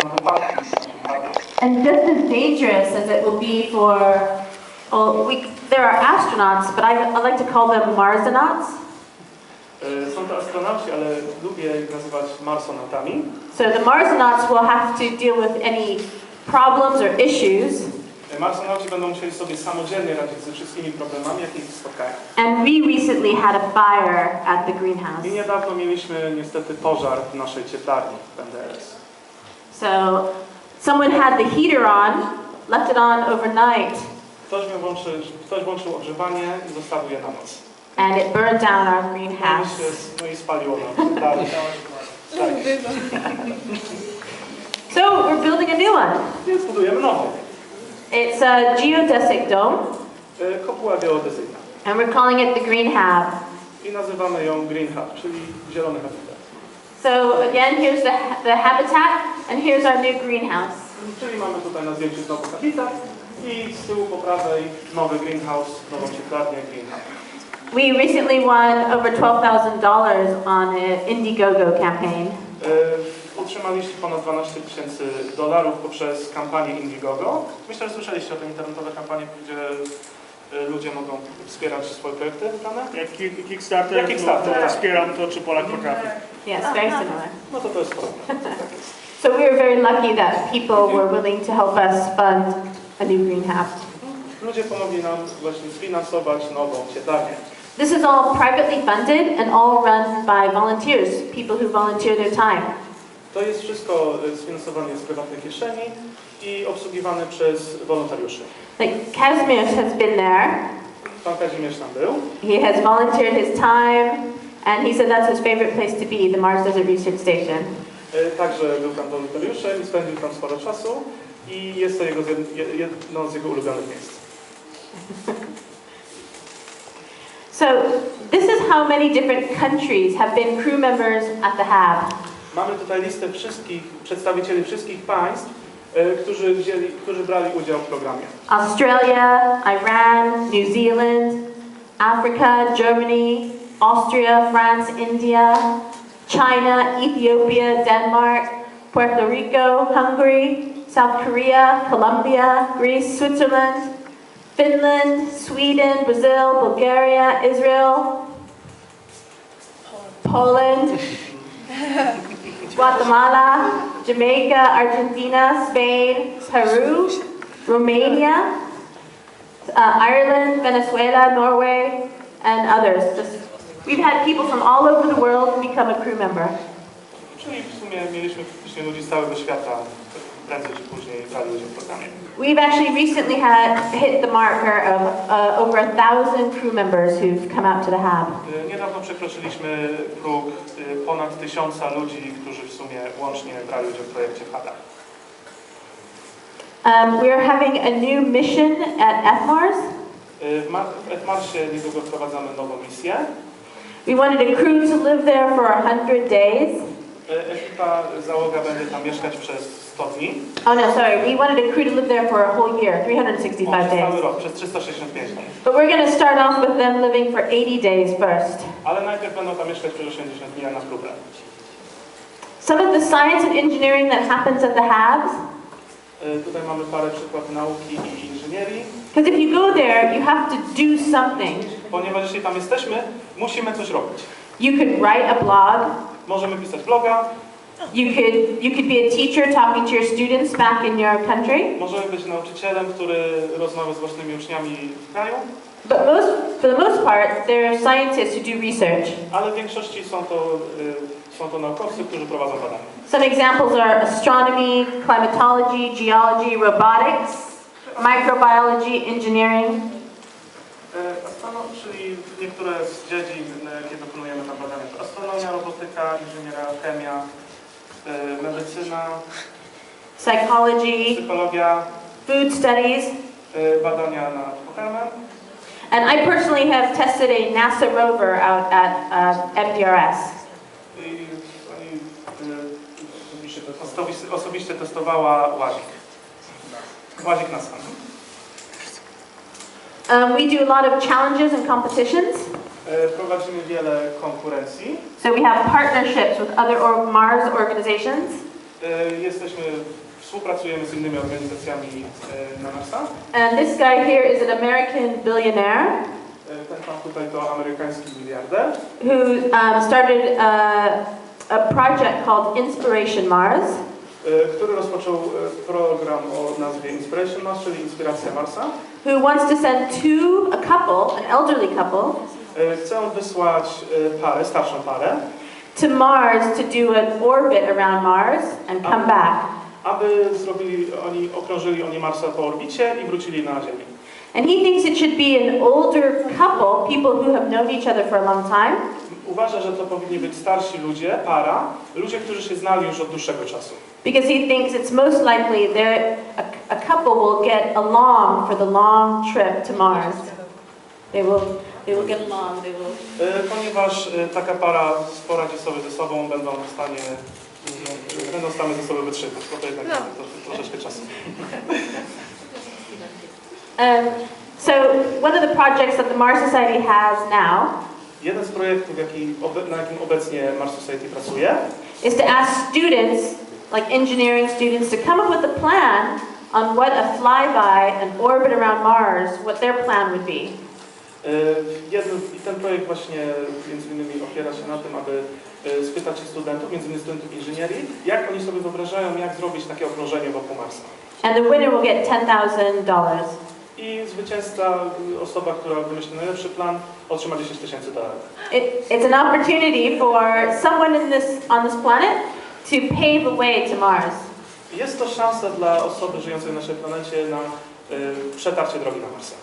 są wypadki. And just as dangerous as it will be for, there are astronauts, but I like to call them Marsonauts. Są to astronauci, ale lubię ich nazywać marsonautami. So the Marsonauts will have to deal with any problems or issues. Marsonauci będą musieli sobie samodzielnie radzić ze wszystkimi problemami, jakie ich spotkają. And we recently had a fire at the greenhouse. I niedawno mieliśmy niestety pożar w naszej cieplarni w NDRS. So someone had the heater on, left it on overnight. Ktoś włączył ogrzewanie i zostawił je na noc. And it burned down our greenhouse. No i spaliło nam. So we're building a new one. Więc budujemy nową. It's a geodesic dome. Kopuła geodezyjna. And we're calling it the Green Hub. I nazywamy ją Green Hub, czyli zielony habitat. So again, here's the habitat, and here's our new greenhouse. Czyli mamy tutaj na zdjęciu znowu habitat i z tyłu po prawej nowy greenhouse, nową cieplarnię Green Hub. We recently won over $12,000 on an Indiegogo campaign. Otrzymaliście ponad $12,000 poprzez kampanię Indiegogo. Myślę, że słyszeliście o tej internetowej kampanii, gdzie ludzie mogą wspierać swoje projekty wybrane? Jak Kickstarter, to wspieram to, czy Polak potrafi. Yes, very similar. No to jest podobne. So we were very lucky that people were willing to help us fund a new green hub. Ludzie pomogli nam właśnie sfinansować nową cieplarnię. This is all privately funded and all run by volunteers, people who volunteer their time. To jest wszystko sfinansowane z prywatnej kieszeni i obsługiwane przez wolontariuszy. Like Kazimierz has been there. Pan Kazimierz tam był. He has volunteered his time, and he said that's his favorite place to be, the Mars Desert Research Station. Także był tam wolontariuszem i spędził tam sporo czasu i jest to jedno z jego ulubionych miejsc. So this is how many different countries have been crew members at the hub. Mamy tutaj listę przedstawicieli wszystkich państw, którzy brali udział w programie. Australia, Iran, New Zealand, Africa, Germany, Austria, France, India, China, Ethiopia, Denmark, Puerto Rico, Hungary, South Korea, Colombia, Greece, Switzerland, Finland, Sweden, Brazil, Bulgaria, Israel, Poland, Guatemala, Jamaica, Argentina, Spain, Peru, Romania, Ireland, Venezuela, Norway, and others. We've had people from all over the world become a crew member. Czyli w sumie mieliśmy praktycznie ludzi z całego świata, prędzej czy później brali udział w programie. We've actually recently hit the marker of over 1,000 crew members who've come out to the hub. Niedawno przekroczyliśmy próg ponad 1000 ludzi, którzy w sumie łącznie brali udział w projekcie w hubach. We are having a new mission at FMARS. W FMARSie niedługo wprowadzamy nową misję. We wanted a crew to live there for 100 days. Ekipa, załoga będzie tam mieszkać przez 100 dni. Oh no, sorry. We wanted a crew to live there for a whole year, 365 days. Cały rok, przez 365 dni. But we're going to start off with them living for 80 days first. Ale najpierw będą tam mieszkać przez 80 dni na próbę. Some of the science and engineering that happens at the hubs. Tutaj mamy parę przykładów nauki i inżynierii. Because if you go there, you have to do something. Ponieważ jeśli tam jesteśmy, musimy coś robić. You could write a blog. Możemy pisać bloga. You could be a teacher talking to your students back in your country. Możemy być nauczycielem, który rozmawia z własnymi uczniami w kraju. But for the most part, there are scientists who do research. Ale w większości są to naukowcy, którzy prowadzą badania. Some examples are astronomy, climatology, geology, robotics, microbiology, engineering. Czyli niektóre z dziedzin, jakie dokonujemy tam badania, to astronomia, robotyka, inżynieria, chemia, medycyna, psychologia, food studies, badania nad pokarmem. And I personally have tested a NASA rover out at MDRS. I osobiście testowała łazik NASA. We do a lot of challenges and competitions. Prowadzimy wiele konkurencji. So we have partnerships with other Mars organizations. Współpracujemy z innymi organizacjami na NASA. And this guy here is an American billionaire Ten pan tutaj to amerykański miliarder, who started a project called Inspiration Mars. Który rozpoczął program o nazwie Inspiration Mars, czyli Inspiracja Marsa. Who wants to send a couple, an elderly couple, Chcę wysłać parę, starszą parę, to Mars to do an orbit around Mars and come back. aby okrążyli oni Marsa po orbicie i wrócili na Ziemię. And he thinks it should be an older couple, people who have known each other for a long time. Uważa, że to powinni być starsi ludzie, ludzie, którzy się znali już od dłuższego czasu. Because he thinks it's most likely a couple will get along for the long trip to Mars. They will get along. Ponieważ taka para poradzi sobie ze sobą, będą w stanie ze sobą wytrzymać, bo to jednak troszeczkę czasu. So one of the projects that the Mars Society has now Jeden z projektów, na jakim obecnie Mars Society pracuje, is to ask students, like engineering students, to come up with a plan on what a flyby, an orbit around Mars, what their plan would be. Ten projekt właśnie między innymi opiera się na tym, aby spytać się studentów, między innymi studentów inżynierii, jak oni sobie wyobrażają, jak zrobić takie okrążenie wokół Marsa. And the winner will get $10,000. I zwycięzca, osoba, która wymyśli najlepszy plan, otrzyma $10,000. It's an opportunity for someone on this planet to pave a way to Mars. Jest to szansa dla osoby żyjącej na naszej planecie na przetarcie drogi na Marsa.